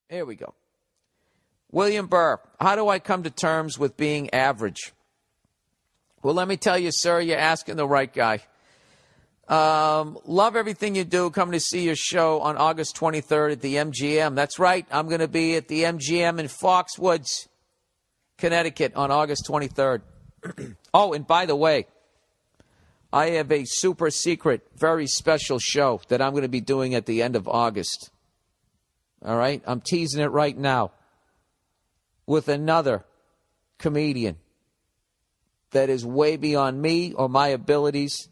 Here we go. William Burr, how do I come to terms with being average? Well, let me tell you, sir, you're asking the right guy. Love everything you do. Come to see your show on August 23rd at the MGM. That's right. I'm going to be at the MGM in Foxwoods, Connecticut on August 23rd. Oh, and by the way, I have a super secret, very special show that I'm going to be doing at the end of August. All right? I'm teasing it right now with another comedian that is way beyond me or my abilities.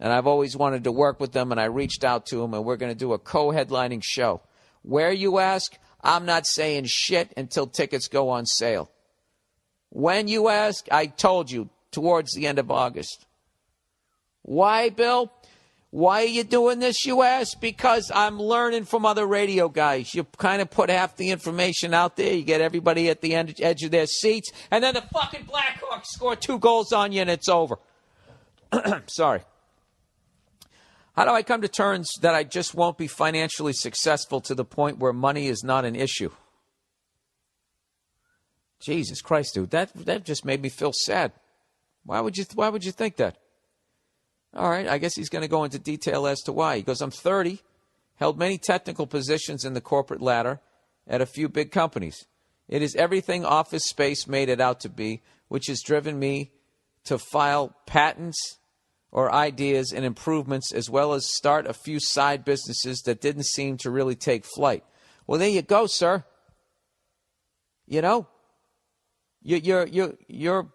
And I've always wanted to work with them, and I reached out to them, and we're going to do a co-headlining show. Where, you ask? I'm not saying shit until tickets go on sale. When, you ask? I told you, towards the end of August. Why, Bill? Why are you doing this, you ask? Because I'm learning from other radio guys. You kind of put half the information out there. You get everybody at the edge of their seats. And then the fucking Blackhawks score 2 goals on you and it's over. Sorry. How do I come to terms that I just won't be financially successful to the point where money is not an issue? Jesus Christ, dude. That just made me feel sad. Why would you think that? All right, I guess he's going to go into detail as to why. He goes, I'm 30, held many technical positions in the corporate ladder at a few big companies. It is everything Office Space made it out to be, which has driven me to file patents or ideas and improvements, as well as start a few side businesses that didn't seem to really take flight. Well, there you go, sir. You know, you're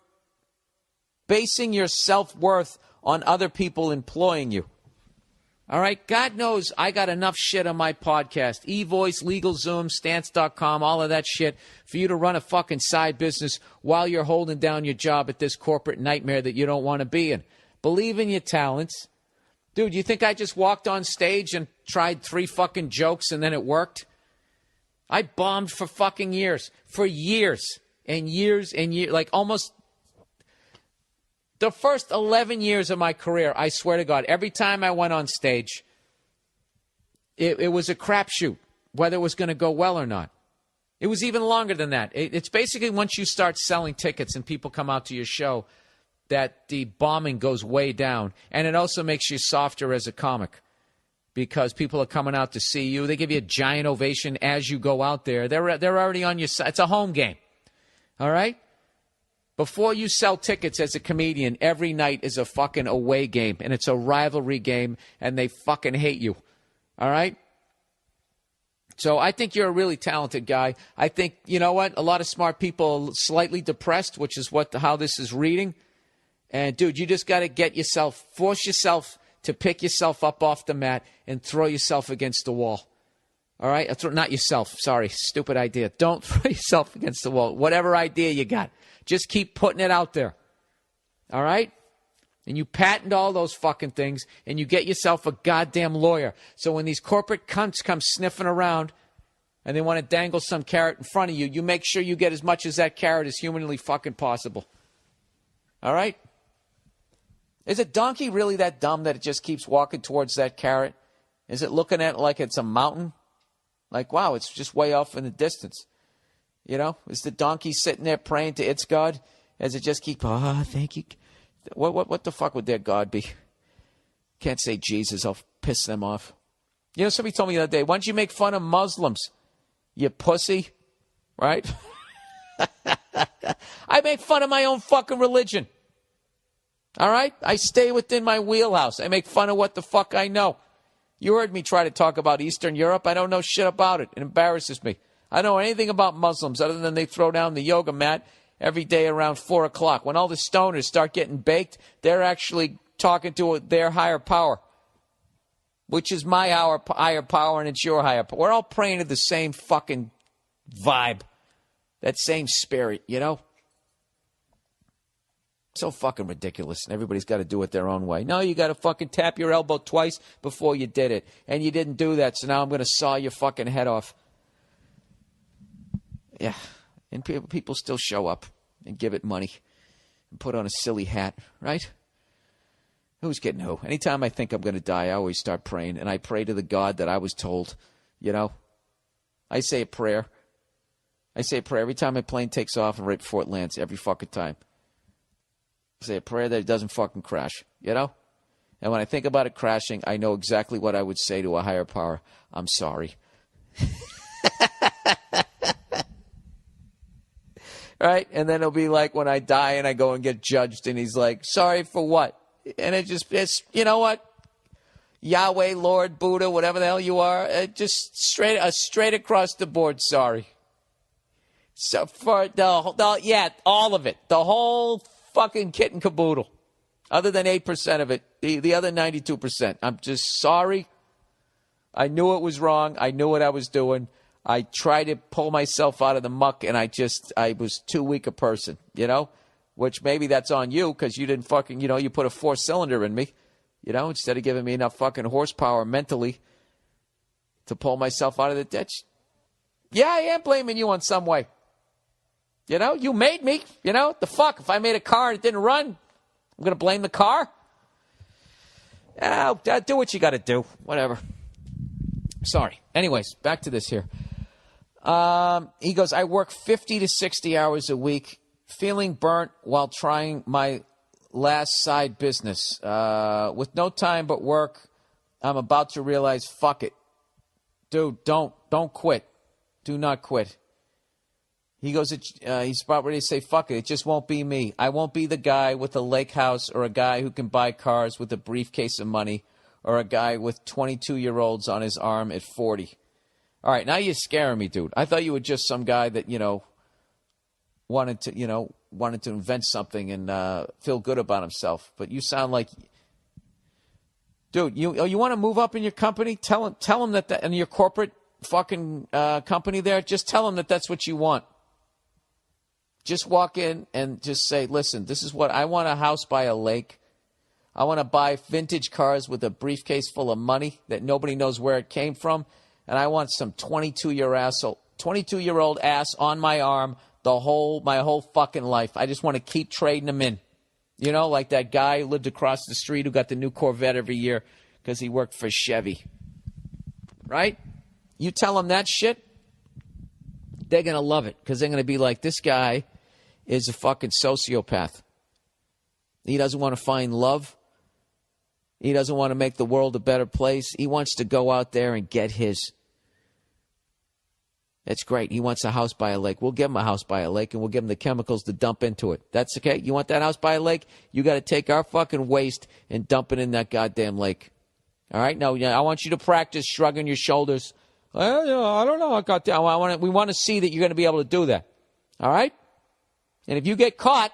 basing your self-worth on other people employing you. All right? God knows I got enough shit on my podcast. eVoice, LegalZoom, Stance.com, all of that shit for you to run a fucking side business while you're holding down your job at this corporate nightmare that you don't want to be in. Believe in your talents. Dude, you think I just walked on stage and tried 3 fucking jokes and then it worked? I bombed for fucking years. For years and years and years. Like almost the first 11 years of my career, I swear to God, every time I went on stage, it was a crapshoot, whether it was going to go well or not. It was even longer than that. It's basically once you start selling tickets and people come out to your show that the bombing goes way down. And it also makes you softer as a comic because people are coming out to see you. They give you a giant ovation as you go out there. They're already on your side. It's a home game. All right? Before you sell tickets as a comedian, every night is a fucking away game, and it's a rivalry game, and they fucking hate you. All right? So I think you're a really talented guy. I think, you know what, a lot of smart people are slightly depressed, which is how this is reading. And, dude, you just got to force yourself to pick yourself up off the mat and throw yourself against the wall. All right? Not yourself. Sorry. Stupid idea. Don't throw yourself against the wall. Whatever idea you got. Just keep putting it out there. All right? And you patent all those fucking things, and you get yourself a goddamn lawyer. So when these corporate cunts come sniffing around and they want to dangle some carrot in front of you, you make sure you get as much as that carrot as humanly fucking possible. All right? Is a donkey really that dumb that it just keeps walking towards that carrot? Is it looking at it like it's a mountain? Like, wow, it's just way off in the distance. You know, is the donkey sitting there praying to its God as it just keeps, thank you. What the fuck would their God be? Can't say Jesus, I'll piss them off. You know, somebody told me the other day, why don't you make fun of Muslims, you pussy? Right? I make fun of my own fucking religion. All right? I stay within my wheelhouse. I make fun of what the fuck I know. You heard me try to talk about Eastern Europe. I don't know shit about it. It embarrasses me. I don't know anything about Muslims other than they throw down the yoga mat every day around 4 o'clock. When all the stoners start getting baked, they're actually talking to their higher power, which is my higher power and it's your higher power. We're all praying to the same fucking vibe, that same spirit, you know? So fucking ridiculous, and everybody's got to do it their own way. No, you got to fucking tap your elbow twice before you did it, and you didn't do that, so now I'm going to saw your fucking head off. Yeah, and people still show up and give it money and put on a silly hat, right? Who's kidding who? Anytime I think I'm going to die, I always start praying, and I pray to the God that I was told, you know, I say a prayer. I say a prayer every time my plane takes off and right before it lands, every fucking time. I say a prayer that it doesn't fucking crash, you know? And when I think about it crashing, I know exactly what I would say to a higher power. I'm sorry. Right? And then it'll be like when I die and I go and get judged and he's like, sorry for what? And it's you know what? Yahweh, Lord, Buddha, whatever the hell you are, just straight across the board, sorry. So for yeah, all of it. The whole fucking kit and caboodle. Other than 8% of it. The other 92%. I'm just sorry. I knew it was wrong. I knew what I was doing. I tried to pull myself out of the muck, and I was too weak a person, you know? Which maybe that's on you, because you didn't fucking, you know, you put a 4-cylinder in me, you know, instead of giving me enough fucking horsepower mentally to pull myself out of the ditch. Yeah, I am blaming you on some way. You know, you made me, you know, the fuck? If I made a car and it didn't run, I'm going to blame the car? Do what you got to do. Whatever. Sorry. Anyways, back to this here. He goes, I work 50 to 60 hours a week, feeling burnt while trying my last side business. With no time but work, I'm about to realize, fuck it. Dude, don't quit. Do not quit. He goes, he's about ready to say, fuck it, it just won't be me. I won't be the guy with a lake house or a guy who can buy cars with a briefcase of money or a guy with 22-year-olds on his arm at 40. All right, now you're scaring me, dude. I thought you were just some guy that, you know, wanted to invent something and feel good about himself. But you sound like, dude, you want to move up in your company? Tell him that in your corporate fucking company there, just tell him that that's what you want. Just walk in and just say, listen, this is what I want: a house by a lake. I want to buy vintage cars with a briefcase full of money that nobody knows where it came from. And I want some 22-year-old ass on my arm my whole fucking life. I just want to keep trading them in. You know, like that guy who lived across the street who got the new Corvette every year because he worked for Chevy. Right? You tell them that shit, they're going to love it because they're going to be like, this guy is a fucking sociopath. He doesn't want to find love. He doesn't want to make the world a better place. He wants to go out there and get his. That's great. He wants a house by a lake. We'll give him a house by a lake, and we'll give him the chemicals to dump into it. That's okay? You want that house by a lake? You got to take our fucking waste and dump it in that goddamn lake. All right? Now, I want you to practice shrugging your shoulders. Well, I don't know. We want to see that you're going to be able to do that. All right? And if you get caught,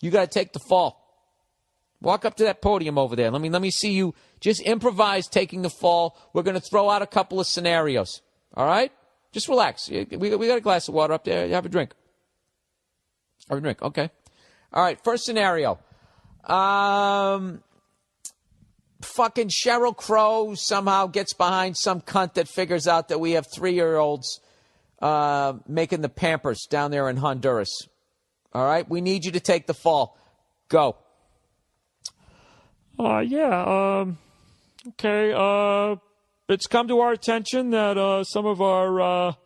you got to take the fall. Walk up to that podium over there. Let me see you just improvise taking the fall. We're going to throw out a couple of scenarios. All right? Just relax. We got a glass of water up there. Have a drink. Have a drink. Okay. All right. First scenario. Fucking Sheryl Crow somehow gets behind some cunt that figures out that we have 3-year-olds making the Pampers down there in Honduras. All right? We need you to take the fall. Go. Okay. It's come to our attention that some of our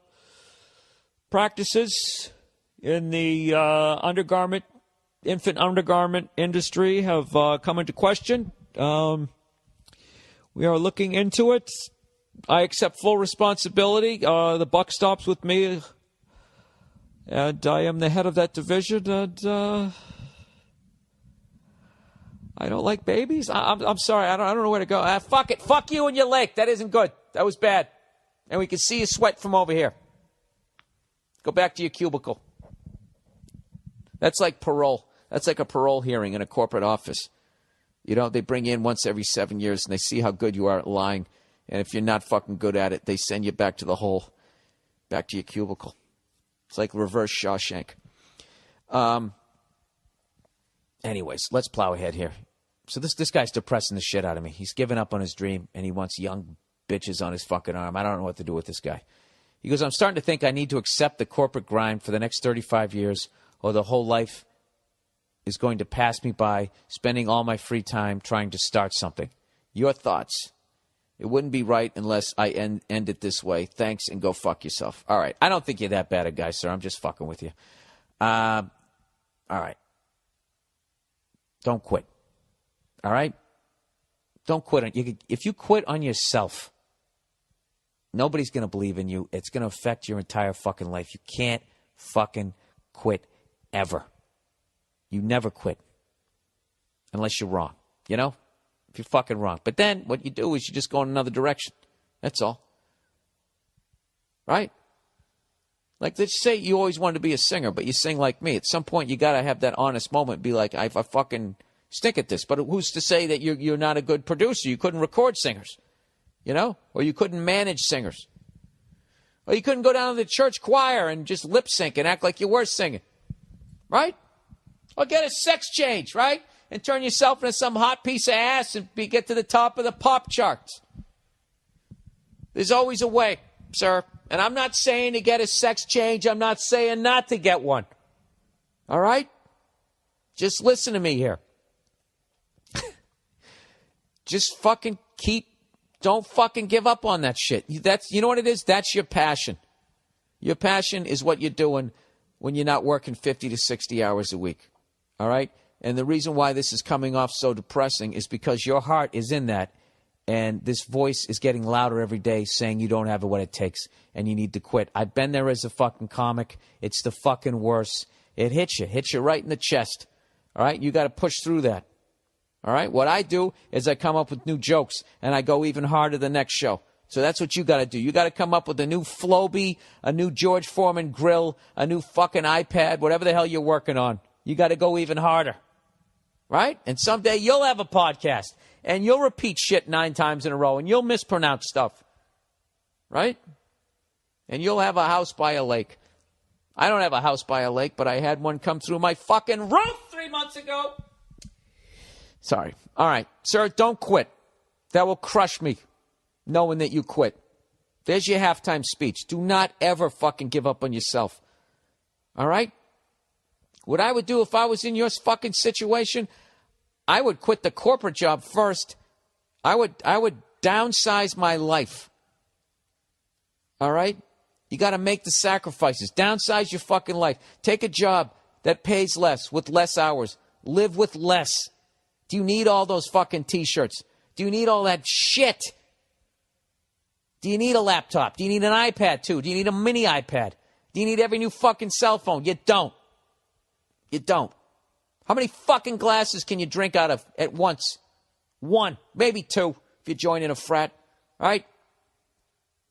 practices in the infant undergarment industry have come into question. We are looking into it. I accept full responsibility. The buck stops with me, and I am the head of that division. And I don't like babies. I'm sorry. I don't know where to go. Fuck it. Fuck you and your lake. That isn't good. That was bad. And we can see you sweat from over here. Go back to your cubicle. That's like parole. That's like a parole hearing in a corporate office. You know, they bring you in once every 7 years and they see how good you are at lying. And if you're not fucking good at it, they send you back to the hole, back to your cubicle. It's like reverse Shawshank. Anyways, let's plow ahead here. So this guy's depressing the shit out of me. He's given up on his dream, and he wants young bitches on his fucking arm. I don't know what to do with this guy. He goes, I'm starting to think I need to accept the corporate grind for the next 35 years, or the whole life is going to pass me by, spending all my free time trying to start something. Your thoughts? It wouldn't be right unless I end it this way. Thanks, and go fuck yourself. All right. I don't think you're that bad a guy, sir. I'm just fucking with you. All right. Don't quit. All right? Don't quit. If you quit on yourself, nobody's going to believe in you. It's going to affect your entire fucking life. You can't fucking quit ever. You never quit. Unless you're wrong. You know? If you're fucking wrong. But then what you do is you just go in another direction. That's all. Right? Like, let's say you always wanted to be a singer, but you sing like me. At some point, you got to have that honest moment. Be like, I fucking stink at this. But who's to say that you're not a good producer? You couldn't record singers. You know? Or you couldn't manage singers. Or you couldn't go down to the church choir and just lip sync and act like you were singing. Right? Or get a sex change, right? And turn yourself into some hot piece of ass and get to the top of the pop charts. There's always a way, sir. And I'm not saying to get a sex change. I'm not saying not to get one. All right? Just listen to me here. Just fucking don't fucking give up on that shit. You know what it is? That's your passion. Your passion is what you're doing when you're not working 50 to 60 hours a week. All right? And the reason why this is coming off so depressing is because your heart is in that. And this voice is getting louder every day saying you don't have what it takes and you need to quit. I've been there as a fucking comic. It's the fucking worst. It hits you right in the chest. All right? You got to push through that. All right? What I do is I come up with new jokes and I go even harder the next show. So that's what you got to do. You got to come up with a new Floby, a new George Foreman grill, a new fucking iPad, whatever the hell you're working on. You got to go even harder. Right? And someday you'll have a podcast. And you'll repeat shit 9 times in a row. And you'll mispronounce stuff. Right? And you'll have a house by a lake. I don't have a house by a lake, but I had one come through my fucking roof 3 months ago. Sorry. All right. Sir, don't quit. That will crush me, knowing that you quit. There's your halftime speech. Do not ever fucking give up on yourself. All right? What I would do if I was in your fucking situation, I would quit the corporate job first. I would downsize my life. All right? You got to make the sacrifices. Downsize your fucking life. Take a job that pays less with less hours. Live with less. Do you need all those fucking T-shirts? Do you need all that shit? Do you need a laptop? Do you need an iPad too? Do you need a mini iPad? Do you need every new fucking cell phone? You don't. You don't. How many fucking glasses can you drink out of at once? 1, maybe 2, if you join in a frat. All right?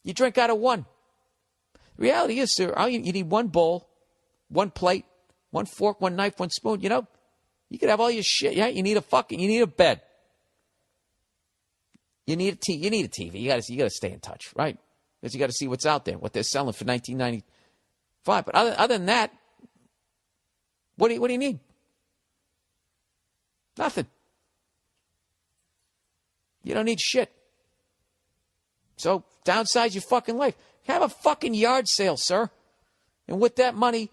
You drink out of 1. The reality is, sir, you need 1 bowl, 1 plate, 1 fork, 1 knife, 1 spoon. You know, you could have all your shit. Yeah, you need a bed. You need a TV. You got to stay in touch, right? Because you got to see what's out there, what they're selling for $19.95. But other than that, what do you need? Nothing. You don't need shit. So downsize your fucking life. Have a fucking yard sale, sir. And with that money,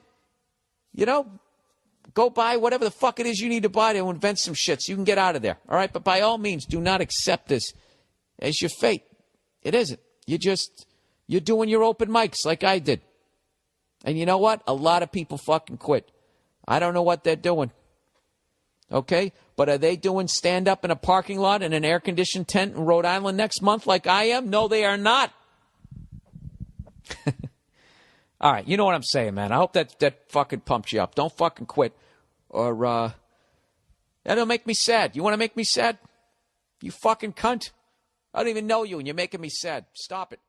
you know, go buy whatever the fuck it is you need to buy to invent some shit so you can get out of there. All right? But by all means, do not accept this as your fate. It isn't. You're doing your open mics like I did. And you know what? A lot of people fucking quit. I don't know what they're doing. Okay? But are they doing stand-up in a parking lot in an air-conditioned tent in Rhode Island next month like I am? No, they are not. All right, you know what I'm saying, man. I hope that fucking pumps you up. Don't fucking quit. Or, that'll make me sad. You want to make me sad? You fucking cunt. I don't even know you, and you're making me sad. Stop it.